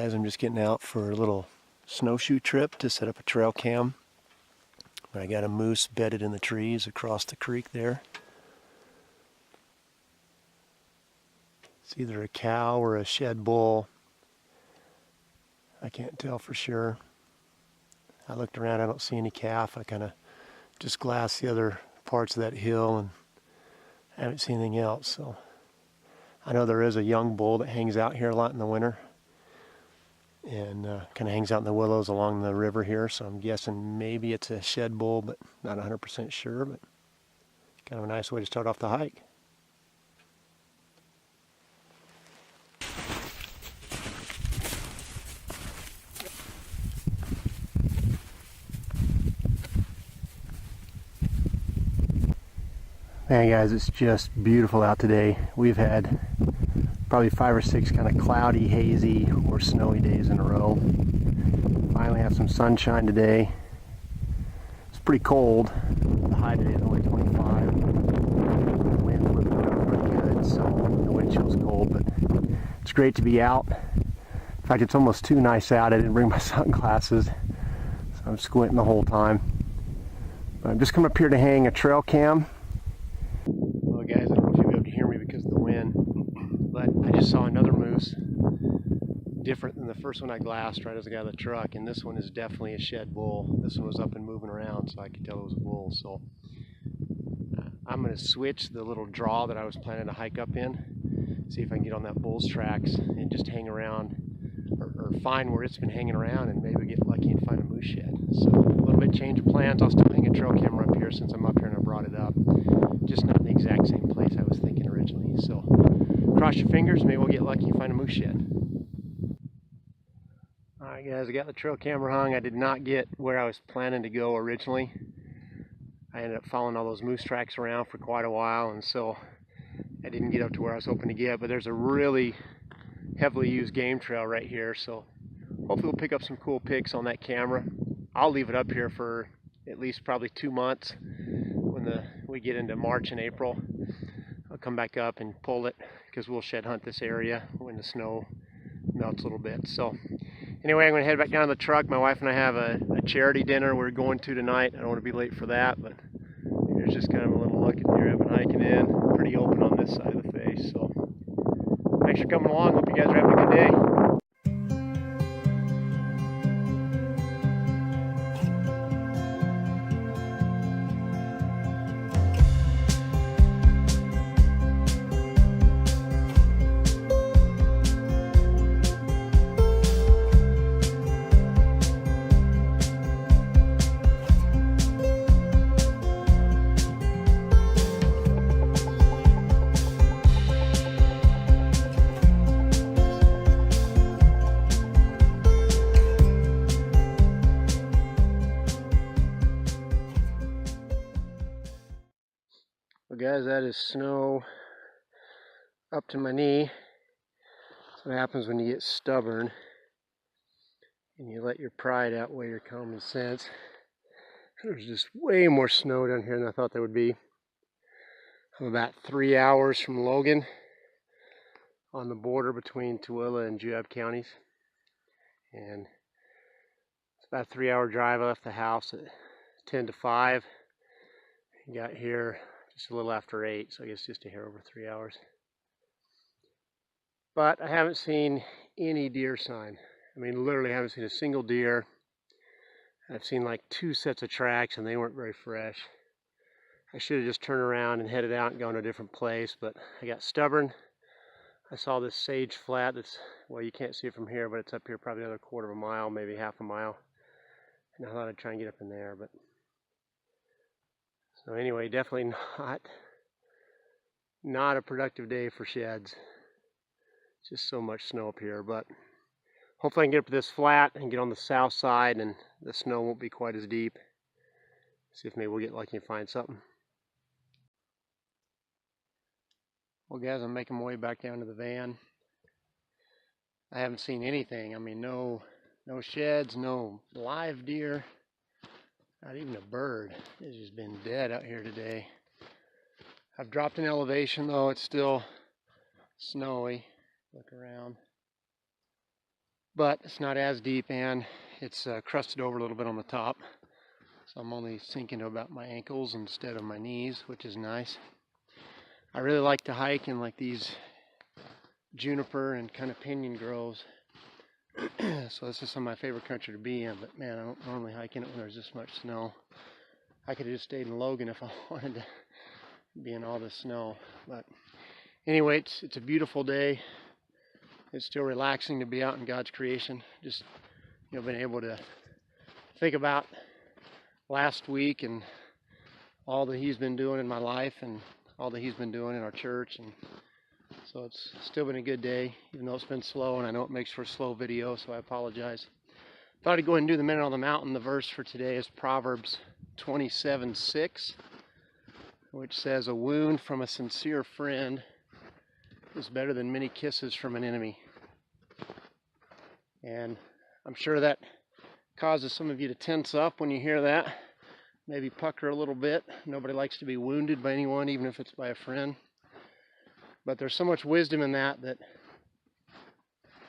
Guys, I'm just getting out for a little snowshoe trip to set up a trail cam. I got a moose bedded in the trees across the creek there. It's either a cow or a shed bull. I can't tell for sure. I looked around, I don't see any calf. I kind of just glassed the other parts of that hill and I haven't seen anything else. So I know there is a young bull that hangs out here a lot in the winter and kind of hangs out in the willows along the river here. So I'm guessing maybe it's a shed bull, but not 100% sure. But kind of a nice way to start off the hike. Man, guys, it's just beautiful out today. We've had probably 5 or 6 kind of cloudy, hazy, or snowy days in a row. Finally have some sunshine today. It's pretty cold. The high today is only 25. The wind's whipping around pretty good, so the wind chill's cold, but it's great to be out. In fact, it's almost too nice out. I didn't bring my sunglasses, so I'm squinting the whole time. But I'm just coming up here to hang a trail cam. Well, guys, I don't know if you'll be able to hear me because of the wind, but I just saw another moose, different than the first one I glassed right as I got out of the truck, and this one is definitely a shed bull. This one was up and moving around, so I could tell it was a bull. So I'm going to switch the little draw that I was planning to hike up in, see if I can get on that bull's tracks and just hang around or find where it's been hanging around and maybe get lucky and find a moose shed. So a little bit change of plans. I'll still hang a trail camera up here since I'm up here and I brought it up. Just not in the exact same place I was thinking originally. So cross your fingers, maybe we'll get lucky and find a moose shed. Alright guys, I got the trail camera hung. I did not get where I was planning to go originally. I ended up following all those moose tracks around for quite a while, and so I didn't get up to where I was hoping to get, but there's a really heavily used game trail right here, so hopefully we'll pick up some cool pics on that camera. I'll leave it up here for at least probably 2 months. When we get into March and April, I'll come back up and pull it because we'll shed hunt this area when the snow melts a little bit. So anyway, I'm going to head back down to the truck. My wife and I have a charity dinner we're going to tonight. I don't want to be late for that, but here's just kind of a little look at here I've been hiking in. Pretty open on this side of the face. So thanks for coming along. Hope you guys are having a good day. Well guys, that is snow up to my knee. That's what happens when you get stubborn and you let your pride outweigh your common sense. There's just way more snow down here than I thought there would be. I'm about 3 hours from Logan on the border between Tooele and Juab counties. And it's about a 3-hour drive. I left the house at 10 to 5 and got here just a little after 8, so I guess just a hair over 3 hours. But I haven't seen any deer sign. I mean, literally haven't seen a single deer. I've seen like 2 sets of tracks and they weren't very fresh. I should have just turned around and headed out and gone to a different place, but I got stubborn. I saw this sage flat that's, well, you can't see it from here, but it's up here probably another 1/4 mile, maybe half a mile. And I thought I'd try and get up in there, but so anyway, definitely not a productive day for sheds. Just so much snow up here, but hopefully I can get up to this flat and get on the south side and the snow won't be quite as deep. See if maybe we'll get lucky and find something. Well guys, I'm making my way back down to the van. I haven't seen anything. I mean, no sheds, no live deer. Not even a bird. It's just been dead out here today. I've dropped in elevation though. It's still snowy. Look around. but it's not as deep, and it's crusted over a little bit on the top. So I'm only sinking to about my ankles instead of my knees, which is nice. I really like to hike in like these juniper and kind of pinyon groves. So this is some of my favorite country to be in, but man, I don't normally hike in it when there's this much snow. I could have just stayed in Logan if I wanted to be in all this snow. But anyway, it's a beautiful day. It's still relaxing to be out in God's creation. Just, been able to think about last week and all that He's been doing in my life and all that He's been doing in our church. And so it's still been a good day, even though it's been slow, and I know it makes for a slow video, so I apologize. Thought I'd go ahead and do the Minute on the Mountain. The verse for today is Proverbs 27:6, which says, "A wound from a sincere friend is better than many kisses from an enemy." And I'm sure that causes some of you to tense up when you hear that. Maybe pucker a little bit. Nobody likes to be wounded by anyone, even if it's by a friend. But there's so much wisdom in that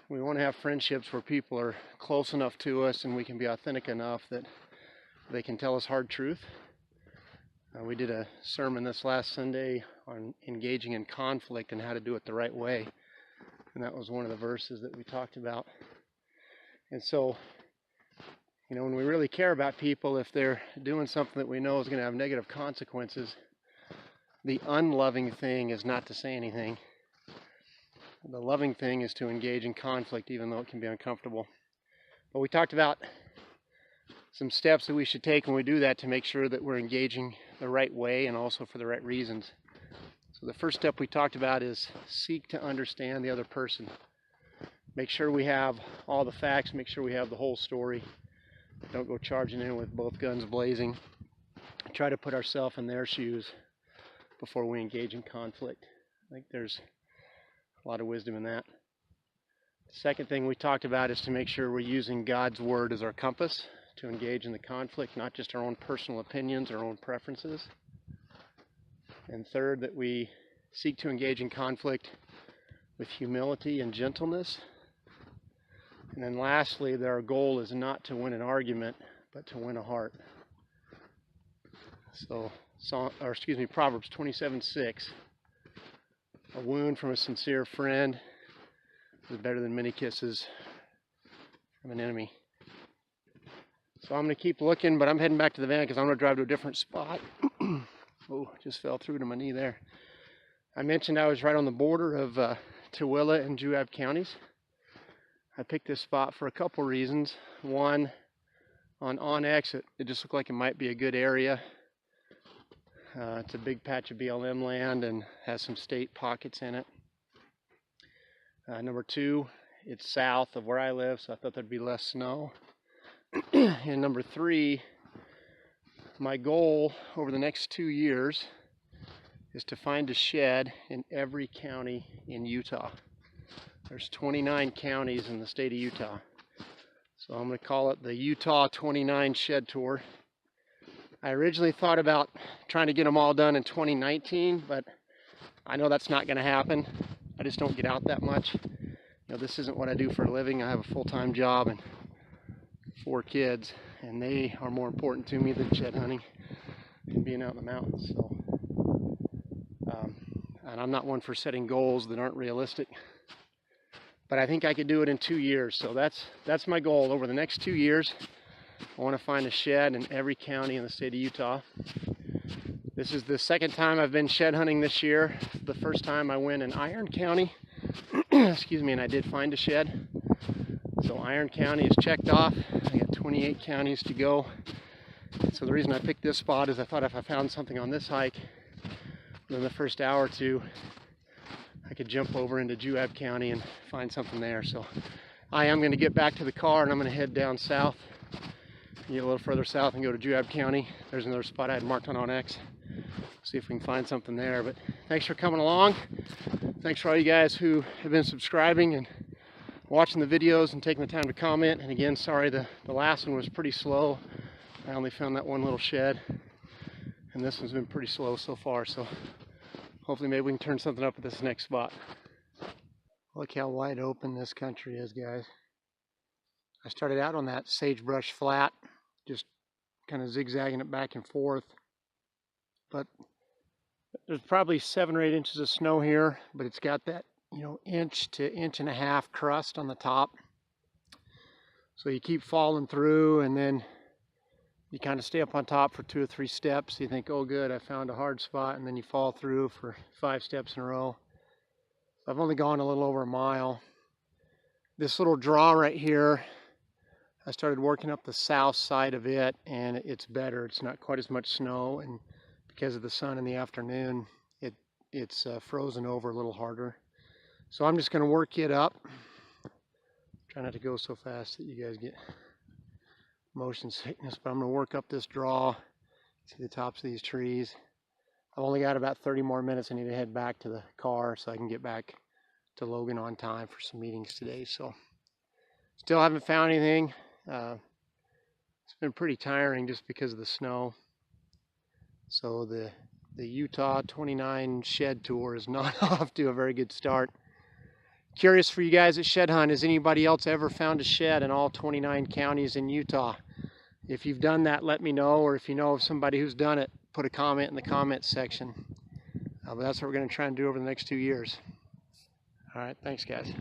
we want to have friendships where people are close enough to us and we can be authentic enough that they can tell us hard truth. We did a sermon this last Sunday on engaging in conflict and how to do it the right way. And that was one of the verses that we talked about. And so, when we really care about people, if they're doing something that we know is going to have negative consequences, the unloving thing is not to say anything. The loving thing is to engage in conflict, even though it can be uncomfortable. But we talked about some steps that we should take when we do that to make sure that we're engaging the right way and also for the right reasons. So the first step we talked about is seek to understand the other person. Make sure we have all the facts, make sure we have the whole story. Don't go charging in with both guns blazing. Try to put ourselves in their shoes before we engage in conflict. I think there's a lot of wisdom in that. The second thing we talked about is to make sure we're using God's word as our compass to engage in the conflict, not just our own personal opinions, our own preferences. And third, that we seek to engage in conflict with humility and gentleness. And then lastly, that our goal is not to win an argument, but to win a heart. So, Proverbs 27:6. A wound from a sincere friend is better than many kisses from an enemy. So I'm going to keep looking, but I'm heading back to the van because I'm going to drive to a different spot. Oh, just fell through to my knee there. I mentioned I was right on the border of Tooele and Juab counties. I picked this spot for a couple reasons. One, on OnX, it just looked like it might be a good area. It's a big patch of BLM land and has some state pockets in it. Number two, it's south of where I live, so I thought there'd be less snow. And number three, my goal over the next 2 years is to find a shed in every county in Utah. There's 29 counties in the state of Utah. So I'm going to call it the Utah 29 Shed Tour. I originally thought about trying to get them all done in 2019, but I know that's not going to happen. I just don't get out that much. This isn't what I do for a living. I have a full-time job and 4 kids, and they are more important to me than shed hunting and being out in the mountains. So, and I'm not one for setting goals that aren't realistic, but I think I could do it in 2 years. So that's my goal. Over the next 2 years, I want to find a shed in every county in the state of Utah. This is the second time I've been shed hunting this year. The first time I went in Iron County, and I did find a shed. So Iron County is checked off. I got 28 counties to go. So the reason I picked this spot is I thought if I found something on this hike, within the first hour or two, I could jump over into Juab County and find something there. So I am going to get back to the car and I'm going to head down south, get a little further south and go to Juab County. There's another spot I had marked on OnX. See if we can find something there. But thanks for coming along. Thanks for all you guys who have been subscribing and watching the videos and taking the time to comment. And again, sorry the last one was pretty slow. I only found that one little shed, and this one's been pretty slow so far, so hopefully maybe we can turn something up at this next spot. Look how wide open this country is, guys. I started out on that sagebrush flat, just kind of zigzagging it back and forth. But there's probably 7 or 8 inches of snow here, but it's got that, inch to inch and a half crust on the top. So you keep falling through, and then you kind of stay up on top for 2 or 3 steps. You think, oh good, I found a hard spot, and then you fall through for 5 steps in a row. So I've only gone a little over a mile. This little draw right here, I started working up the south side of it, and it's better. It's not quite as much snow, and because of the sun in the afternoon, it's frozen over a little harder. So I'm just going to work it up. Try not to go so fast that you guys get motion sickness, but I'm going to work up this draw. See the tops of these trees. I've only got about 30 more minutes. I need to head back to the car so I can get back to Logan on time for some meetings today. So still haven't found anything. It's been pretty tiring just because of the snow. So the Utah 29 shed tour is not off to a very good start. Curious for you guys at Shed Hunt, has anybody else ever found a shed in all 29 counties in Utah? If you've done that, let me know, or if you know of somebody who's done it, put a comment in the comments section. But that's what we're going to try and do over the next 2 years. All right, thanks guys.